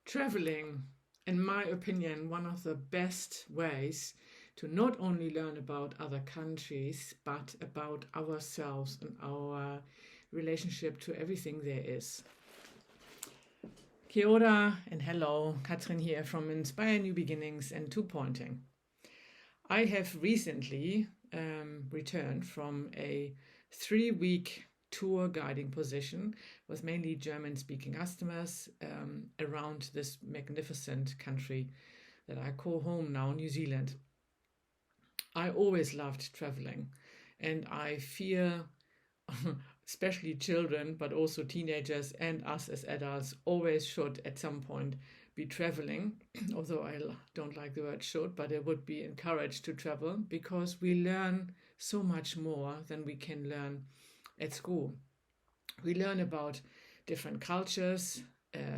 Traveling, in my opinion, one of the best ways to not only learn about other countries, but about ourselves and our relationship to everything there is. Kia ora and hello, Catrin here from Inspire New Beginnings and Two Pointing. I have recently returned from a 3-week tour guiding position with mainly German-speaking customers around this magnificent country that I call home now, New Zealand. I always loved traveling, and I fear, especially children, but also teenagers and us as adults, always should at some point be traveling, although I don't like the word should, but it would be encouraged to travel because we learn so much more than we can learn at school. We learn about different cultures,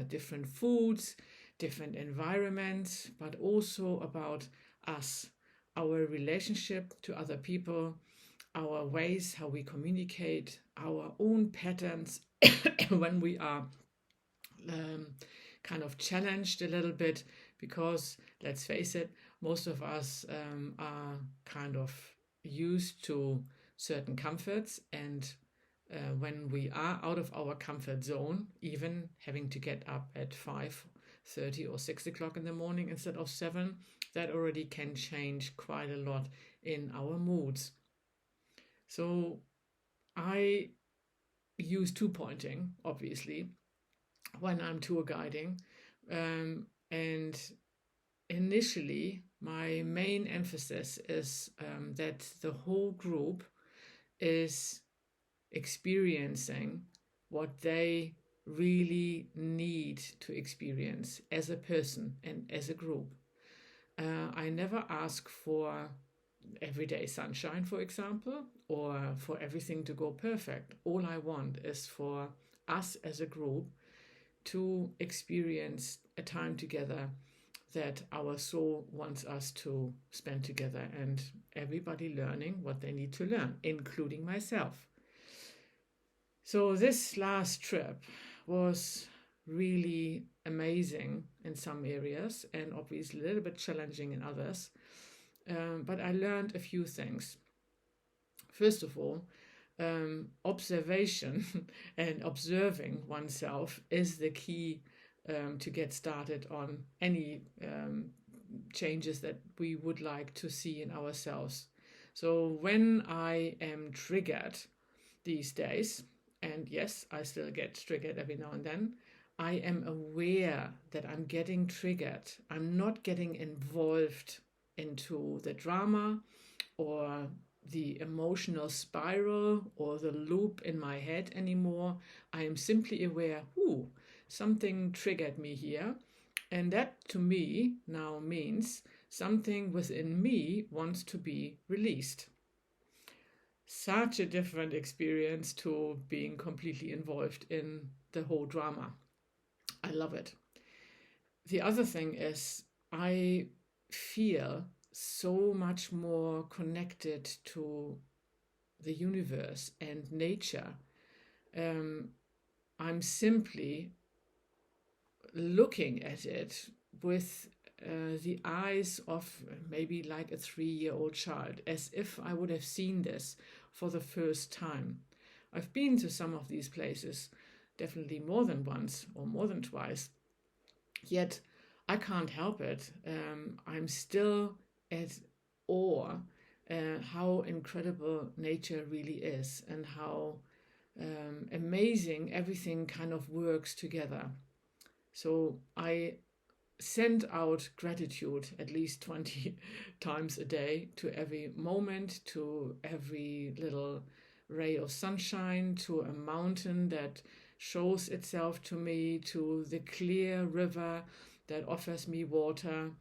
different foods, different environments, but also about us, our relationship to other people, our ways, how we communicate, our own patterns when we are kind of challenged a little bit, because let's face it, most of us are kind of used to certain comforts, and when we are out of our comfort zone, even having to get up at 5:30 or 6 o'clock in the morning instead of 7, that already can change quite a lot in our moods. So I use two-pointing, obviously, when I'm tour guiding. And initially, my main emphasis is that the whole group is experiencing what they really need to experience as a person and as a group. I never ask for everyday sunshine, for example, or for everything to go perfect. All I want is for us as a group to experience a time together that our soul wants us to spend together, and everybody learning what they need to learn, including myself. So this last trip was really amazing in some areas and obviously a little bit challenging in others. But I learned a few things. First of all, observation and observing oneself is the key to get started on any changes that we would like to see in ourselves. So when I am triggered these days, and yes, I still get triggered every now and then, I am aware that I'm getting triggered. I'm not getting involved into the drama or the emotional spiral or the loop in my head anymore. I am simply aware, something triggered me here. And that to me now means something within me wants to be released. Such a different experience to being completely involved in the whole drama. I love it. The other thing is I feel so much more connected to the universe and nature. I'm simply looking at it with the eyes of maybe like a 3-year-old child, as if I would have seen this for the first time. I've been to some of these places, definitely more than once or more than twice, yet I can't help it. I'm still at awe how incredible nature really is and how amazing everything kind of works together. So I send out gratitude at least 20 times a day to every moment, to every little ray of sunshine, to a mountain that shows itself to me, to the clear river that offers me water.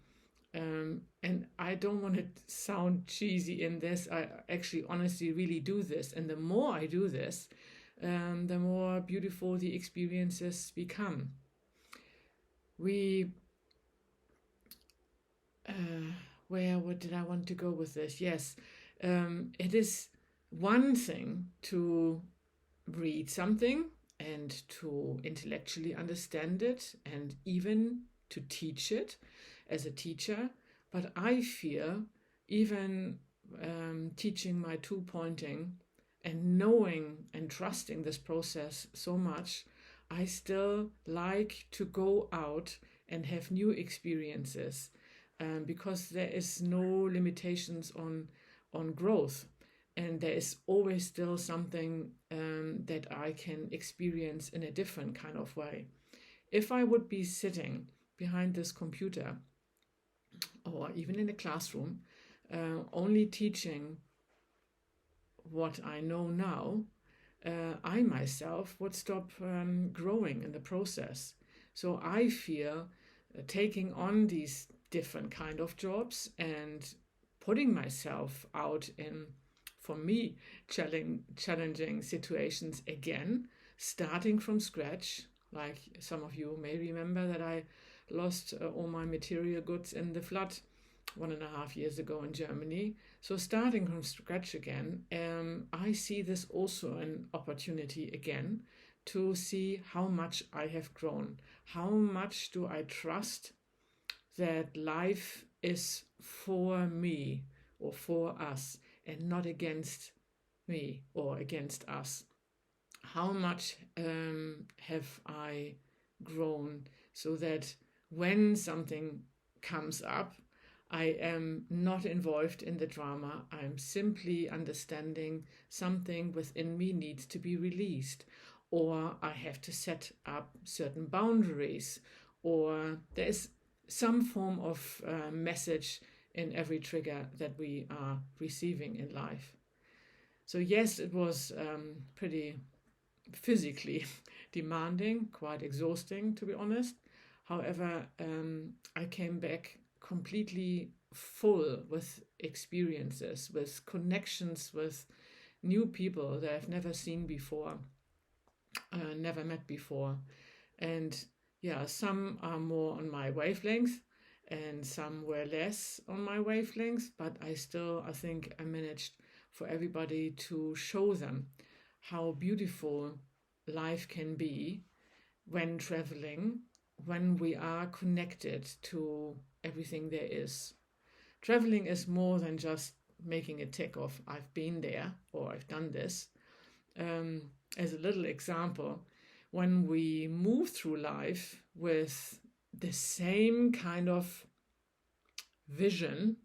And I don't want to sound cheesy in this. I actually honestly really do this. And the more I do this, the more beautiful the experiences become. Where did I want to go with this? Yes, it is one thing to read something and to intellectually understand it and even to teach it as a teacher, but I feel even teaching my two-pointing and knowing and trusting this process so much, I still like to go out and have new experiences because there is no limitations on growth, and there is always still something that I can experience in a different kind of way. If I would be sitting behind this computer or even in a classroom only teaching what I know now, I myself would stop growing in the process. So I feel taking on these different kind of jobs and putting myself out in, for me, challenging situations again, starting from scratch. Like some of you may remember that I lost all my material goods in the flood 1.5 years ago in Germany. So starting from scratch again, I see this also an opportunity again to see how much I have grown. How much do I trust that life is for me or for us and not against me or against us? How much have I grown so that when something comes up, I am not involved in the drama. I'm simply understanding something within me needs to be released, or I have to set up certain boundaries, or there is some form of message in every trigger that we are receiving in life. So yes, it was pretty physically demanding, quite exhausting, to be honest. However, I came back completely full with experiences, with connections with new people that I've never seen before, never met before. And yeah, some are more on my wavelength and some were less on my wavelength, but I think I managed for everybody to show them how beautiful life can be when traveling, when we are connected to everything there is. Traveling is more than just making a tick of I've been there or I've done this. As a little example, when we move through life with the same kind of vision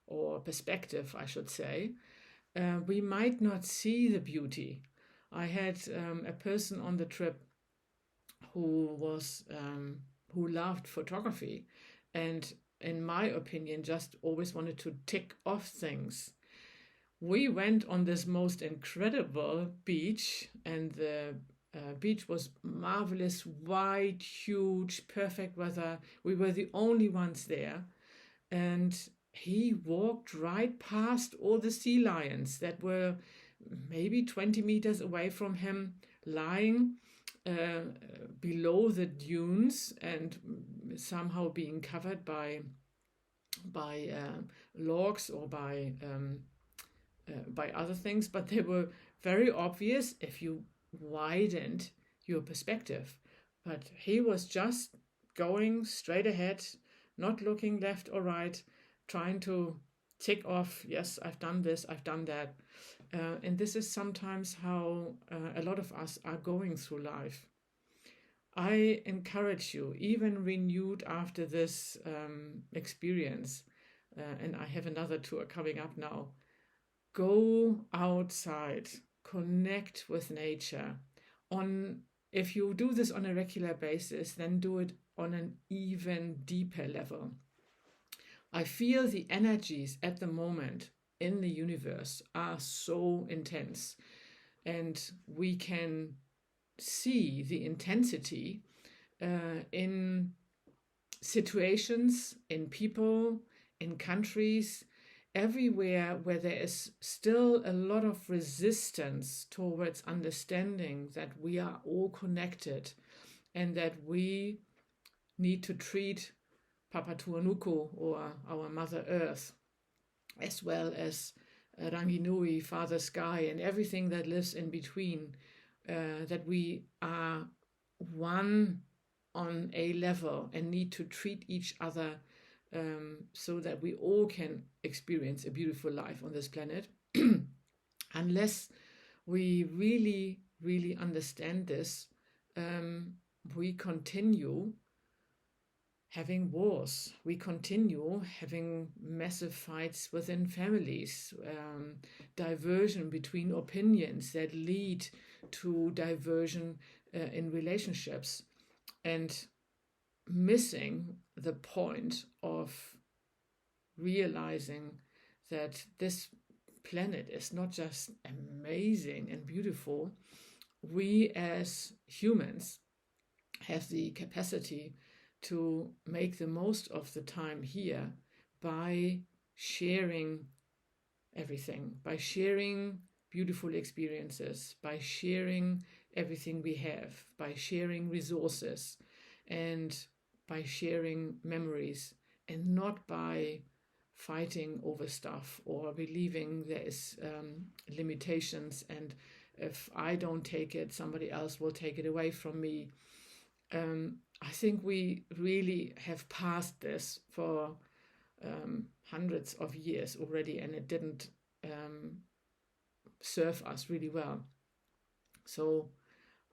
or perspective, I should say, we might not see the beauty. I had a person on the trip who loved photography and, in my opinion, just always wanted to tick off things. We went on this most incredible beach, and the beach was marvelous, wide, huge, perfect weather. We were the only ones there, and he walked right past all the sea lions that were maybe 20 meters away from him, lying below the dunes and somehow being covered by logs or by other things, but they were very obvious if you widened your perspective. But he was just going straight ahead, not looking left or right, trying to tick off, yes, I've done this, I've done that. And this is sometimes how a lot of us are going through life. I encourage you, even renewed after this experience, and I have another tour coming up now, go outside, connect with nature. If you do this on a regular basis, then do it on an even deeper level. I feel the energies at the moment in the universe are so intense, and we can see the intensity in situations, in people, in countries, everywhere where there is still a lot of resistance towards understanding that we are all connected and that we need to treat Papatuanuku, or our Mother Earth, as well as Ranginui, Father Sky, and everything that lives in between, that we are one on a level and need to treat each other so that we all can experience a beautiful life on this planet, unless we really, really understand this, we continue having wars. We continue having massive fights within families, diversion between opinions that lead to diversion in relationships, and missing the point of realizing that this planet is not just amazing and beautiful. We as humans have the capacity to make the most of the time here by sharing everything, by sharing beautiful experiences, by sharing everything we have, by sharing resources, and by sharing memories, and not by fighting over stuff or believing there is limitations, and if I don't take it, somebody else will take it away from me. I think we really have passed this for hundreds of years already, and it didn't serve us really well. So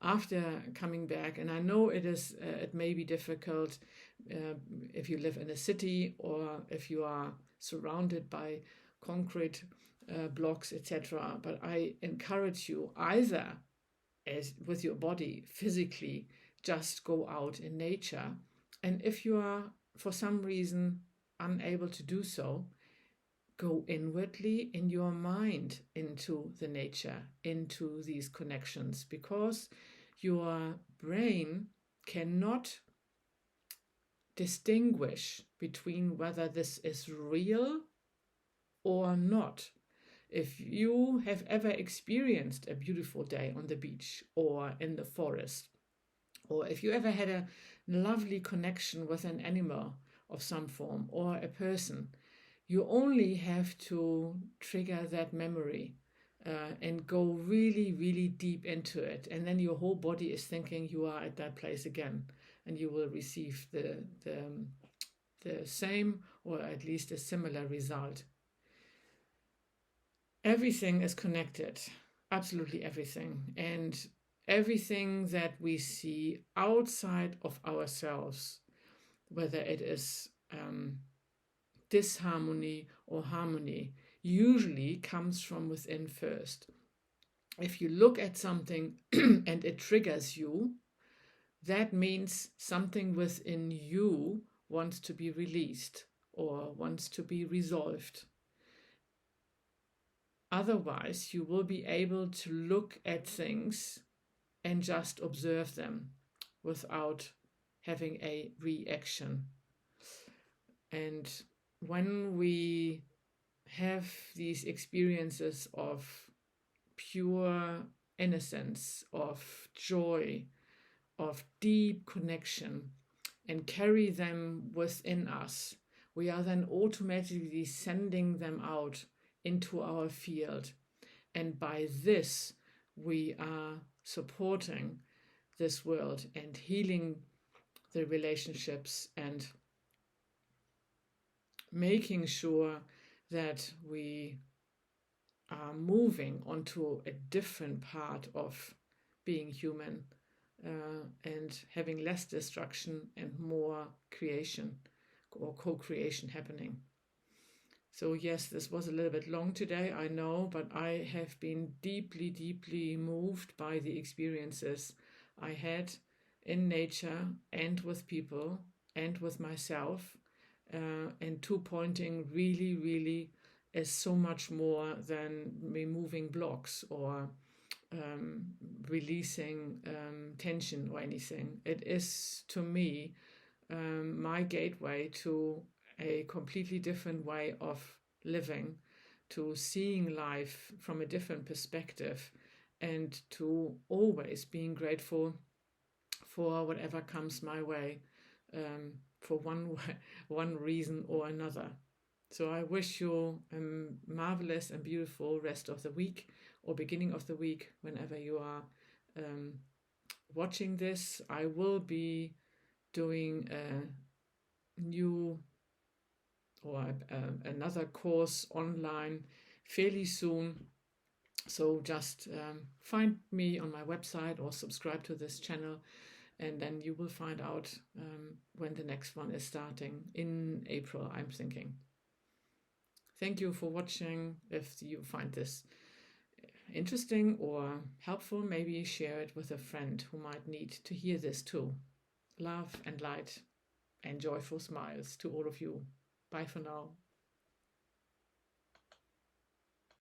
after coming back, and I know it may be difficult if you live in a city or if you are surrounded by concrete blocks, etc. But I encourage you, either as with your body physically, just go out in nature, and if you are for some reason unable to do so, go inwardly in your mind into the nature, into these connections, because your brain cannot distinguish between whether this is real or not. If you have ever experienced a beautiful day on the beach or in the forest, or if you ever had a lovely connection with an animal of some form or a person, you only have to trigger that memory and go really, really deep into it. And then your whole body is thinking you are at that place again, and you will receive the same, or at least a similar result. Everything is connected, absolutely everything. And everything that we see outside of ourselves, whether it is disharmony or harmony, usually comes from within first. If you look at something and it triggers you, that means something within you wants to be released or wants to be resolved. Otherwise, you will be able to look at things and just observe them without having a reaction. And when we have these experiences of pure innocence, of joy, of deep connection, and carry them within us, we are then automatically sending them out into our field. And by this, we are supporting this world and healing the relationships and making sure that we are moving onto a different part of being human and having less destruction and more creation or co-creation happening. So yes, this was a little bit long today, I know, but I have been deeply, deeply moved by the experiences I had in nature and with people and with myself. And two-pointing really, really is so much more than removing blocks or releasing tension or anything. It is, to me, my gateway to a completely different way of living, to seeing life from a different perspective, and to always being grateful for whatever comes my way, for one reason or another. So I wish you a marvelous and beautiful rest of the week or beginning of the week, whenever you are watching this. I will be doing a new or another course online fairly soon. So just find me on my website or subscribe to this channel, and then you will find out when the next one is starting in April, I'm thinking. Thank you for watching. If you find this interesting or helpful, maybe share it with a friend who might need to hear this too. Love and light and joyful smiles to all of you. Bye for now.